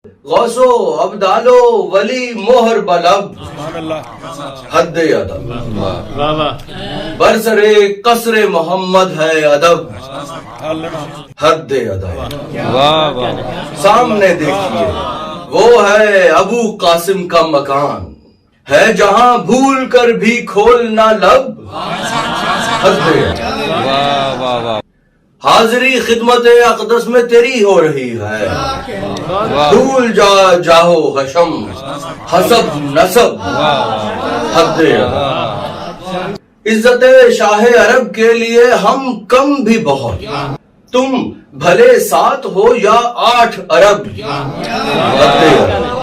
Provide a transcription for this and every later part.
غوثو ابدالو ولی مہر بلب حد ادب برسرے قصر محمد ہے ادب حد ادب سامنے دیکھیے وہ ہے ابو قاسم کا مکان ہے جہاں بھول کر بھی کھولنا لب حد ادب حاضری خدمت اقدس میں تیری ہو رہی ہے بھول جاؤ حشم حسب نسب حد ادب عزت شاہ عرب کے لیے ہم کم بھی بہت تم بھلے 7 ہو یا 8 ارب حد ادب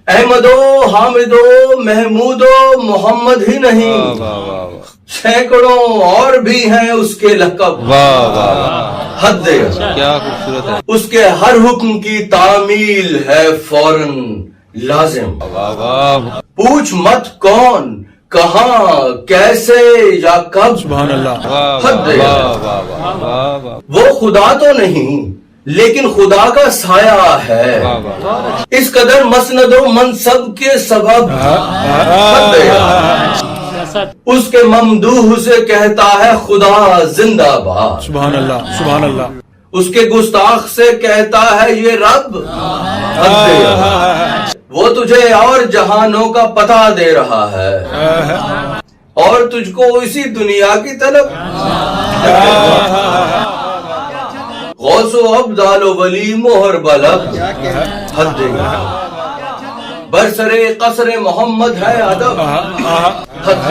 احمدو حامدو محمودو محمد ہی نہیں سینکڑوں اور بھی ہیں اس کے لقب حد کیا خوبصورت ہے اس کے ہر حکم کی تعمیل ہے فوراً لازم پوچھ مت کون کہاں کیسے یا کب سبحان اللہ حد وہ خدا تو نہیں لیکن خدا کا سایہ ہے اس قدر مسند و منصب کے سبب حد اس کے ممدوح سے کہتا ہے خدا زندہ باد سبحان اللہ سبحان اللہ اس کے گستاخ سے کہتا ہے یہ رب وہ تجھے اور جہانوں کا پتہ دے رہا ہے اور تجھ کو اسی دنیا کی طلب غوث و ابدال و ولی مہر بلب حد برسرے قصر محمد ہے ادب حد